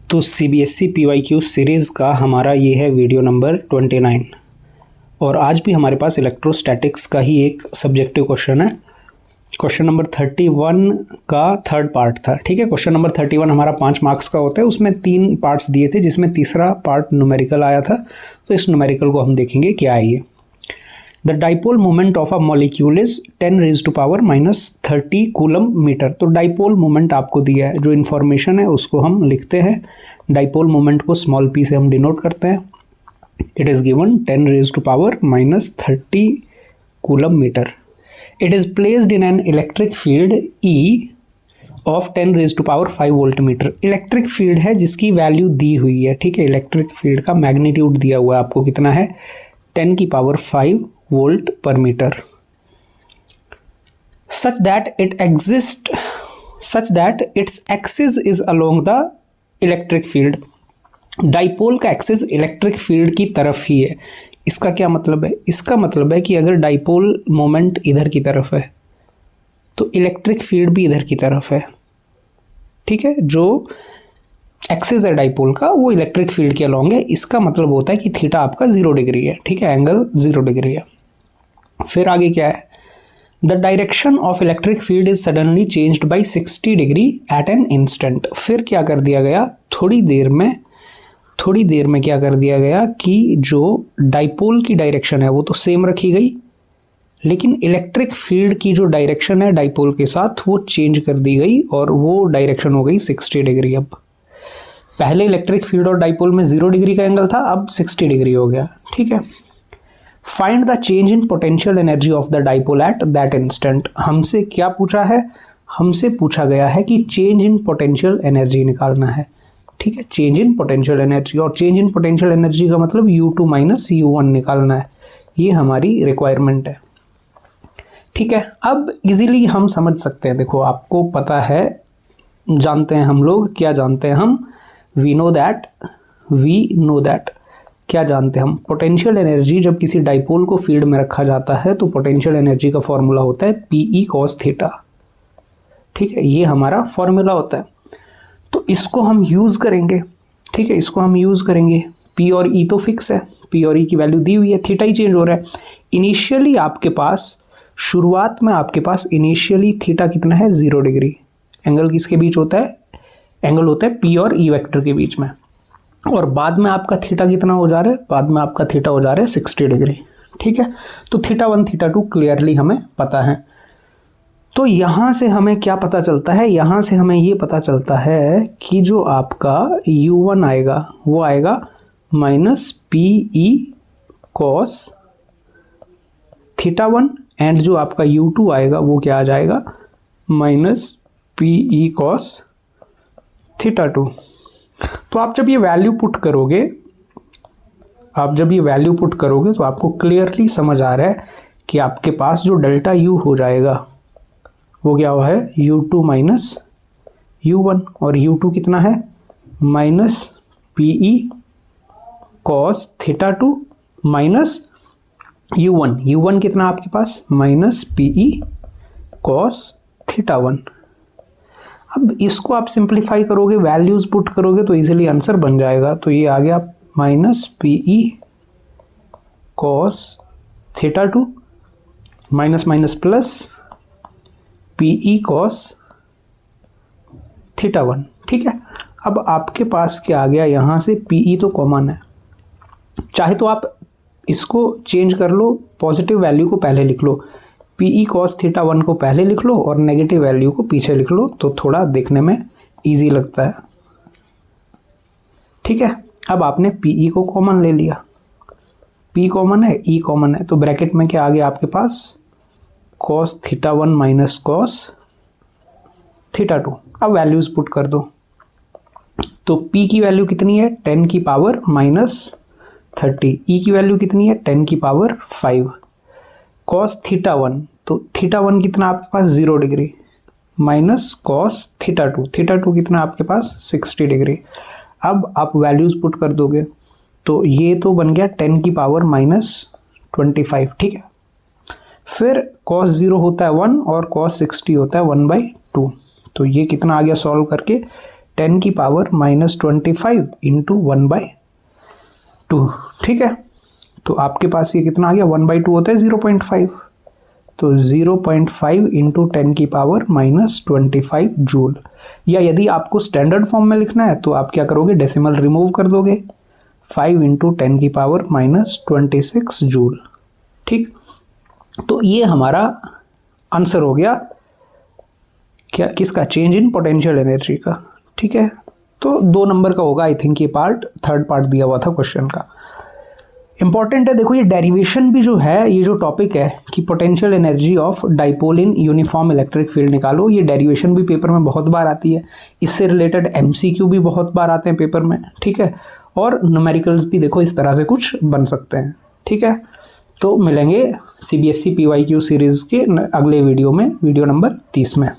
तो CBSE PYQ series का हमारा ये है वीडियो नंबर 29 और आज भी हमारे पास इलेक्ट्रोस्टैटिक्स का ही एक सब्जेक्टिव क्वेश्चन है। क्वेश्चन नंबर 31 का थर्ड पार्ट था। ठीक है, क्वेश्चन नंबर 31 हमारा 5 मार्क्स का होता है। उसमें 3 पार्ट्स दिए थे जिसमें तीसरा पार्ट न्यूमेरिकल आया था। तो इस न्यूमेरिकल को हम देखेंगे क्या है ये। The dipole moment of a molecule is 10⁻⁻30 coulomb metre. तो डाइपोल मोमेंट आपको दिया है, जो इन्फॉर्मेशन है उसको हम लिखते हैं। डाइपोल मोमेंट को स्मॉल p से हम डिनोट करते हैं। It is given 10⁻⁻30 coulomb metre. It is placed in an electric field E of 10⁵ volt meter. Electric field है जिसकी वैल्यू दी हुई है। ठीक है, इलेक्ट्रिक फील्ड का मैग्नीट्यूड दिया हुआ है आपको, कितना है 10⁵ वोल्ट पर metre. such that its axis is along the electric field। Dipole का एक्सिस इलेक्ट्रिक फील्ड की तरफ ही है। इसका क्या मतलब है? इसका मतलब है कि अगर डाइपोल मोमेंट इधर की तरफ है तो इलेक्ट्रिक फील्ड भी इधर की तरफ है। ठीक है, जो एक्सिस है डाइपोल का वो इलेक्ट्रिक फील्ड के अलॉन्ग है। इसका मतलब होता है कि थीटा आपका 0 डिग्री है। ठीक है, एंगल 0 डिग्री है। फिर आगे क्या है? The direction of electric field is suddenly changed by 60 degree at an instant. फिर क्या कर दिया गया? थोड़ी देर में क्या कर दिया गया कि जो डाइपोल की डायरेक्शन है वो तो सेम रखी गई, लेकिन इलेक्ट्रिक फील्ड की जो डायरेक्शन है डाइपोल के साथ वो चेंज कर दी गई और वो डायरेक्शन हो गई 60 डिग्री। अब पहले इलेक्ट्रिक फील्ड और डाइपोल में 0 डिग्री का एंगल था, अब 60 डिग्री हो गया। ठीक है, find the change in potential energy of the dipole at that instant. हमसे क्या पूछा है? हमसे पूछा गया है कि चेंज इन पोटेंशियल एनर्जी निकालना है। ठीक है, चेंज इन पोटेंशियल एनर्जी, और चेंज इन पोटेंशियल एनर्जी का मतलब U2 माइनस U1 निकालना है। ये हमारी रिक्वायरमेंट है। ठीक है, अब इजीली हम समझ सकते हैं। देखो, आपको पता है, जानते हैं हम लोग, क्या जानते हैं हम? वी नो दैट क्या जानते हैं हम? पोटेंशियल एनर्जी जब किसी डाइपोल को फील्ड में रखा जाता है तो पोटेंशियल एनर्जी का फॉर्मूला होता है PE cos थीटा। ठीक है, ये हमारा फॉर्मूला होता है। तो इसको हम यूज़ करेंगे। ठीक है, इसको हम यूज़ करेंगे। P और E तो फिक्स है, P और E की वैल्यू दी हुई है, थीटा ही चेंज हो रहा है। इनिशियली आपके पास, शुरुआत में आपके पास इनिशियली थीटा कितना है? 0 डिग्री। एंगल किसके बीच होता है? एंगल होता है P और E वेक्टर के बीच में। और बाद में आपका थीटा कितना हो जा रहा है? बाद में आपका थीटा हो जा रहा है 60 डिग्री। ठीक है, तो θ1 θ2 क्लियरली हमें पता है। तो यहाँ से हमें क्या पता चलता है? यहाँ से हमें ये पता चलता है कि जो आपका U1 आएगा वो आएगा -PE cos θ1, एंड जो आपका U2 आएगा वो क्या आ जाएगा? -PE cos θ2। तो आप जब ये वैल्यू पुट करोगे तो आपको क्लियरली समझ आ रहा है कि आपके पास जो डेल्टा U हो जाएगा वो क्या हुआ है? U2 माइनस U1, और U2 कितना है? -PE cos θ2 माइनस U1 कितना आपके पास? -PE cos θ1। अब इसको आप सिंप्लीफाई करोगे, वैल्यूज पुट करोगे तो इजीली आंसर बन जाएगा। तो ये आ गया -PE cos θ2 minus plus PE cos θ1। ठीक है, अब आपके पास क्या आ गया? यहाँ से PE तो कॉमन है, चाहे तो आप इसको चेंज कर लो, पॉजिटिव वैल्यू को पहले लिख लो, PE cos θ1 को पहले लिख लो और नेगेटिव वैल्यू को पीछे लिख लो, तो थोड़ा देखने में इजी लगता है। ठीक है, अब आपने PE को कॉमन ले लिया, P कॉमन है, E कॉमन है, तो ब्रैकेट में क्या आ गया आपके पास? cos θ1 minus cos θ2। अब वैल्यूज पुट कर दो। तो P की वैल्यू कितनी है? 10⁻⁻30। E की वैल्यू कितनी है? 10⁵ cos θ1, तो θ1 कितना आपके पास? 0 डिग्री, माइनस cos θ2 कितना आपके पास? 60 डिग्री। अब आप वैल्यूज पुट कर दोगे तो ये तो बन गया 10⁻⁻25। ठीक है, फिर cos 0 होता है 1 और cos 60 होता है 1/2। तो ये कितना आ गया सॉल्व करके? 10 की पावर -25 इंटू 1/2। ठीक है, तो आपके पास ये कितना आ गया, 1/2 होता है 0.5, तो 0.5 इंटू 10 की पावर -25 जूल। या यदि आपको स्टैंडर्ड फॉर्म में लिखना है तो आप क्या करोगे, डेसिमल रिमूव कर दोगे, 5 इंटू 10 की पावर -26 जूल। ठीक, तो ये हमारा आंसर हो गया क्या, किसका, चेंज इन पोटेंशियल एनर्जी का। ठीक है, तो 2 नंबर का होगा आई थिंक ये पार्ट, थर्ड पार्ट दिया हुआ था क्वेश्चन का। इंपॉर्टेंट है, देखो ये डेरिवेशन भी जो है, ये जो टॉपिक है कि potential energy of dipole in uniform electric field निकालो, ये डेरिवेशन भी पेपर में बहुत बार आती है, इससे रिलेटेड एमसीक्यू भी बहुत बार आते हैं पेपर में। ठीक है, और न्यूमेरिकल्स भी देखो इस तरह से कुछ बन सकते हैं। ठीक है, तो मिलेंगे CBSE PYQ सीरीज़ के अगले वीडियो में, वीडियो नंबर 30 में।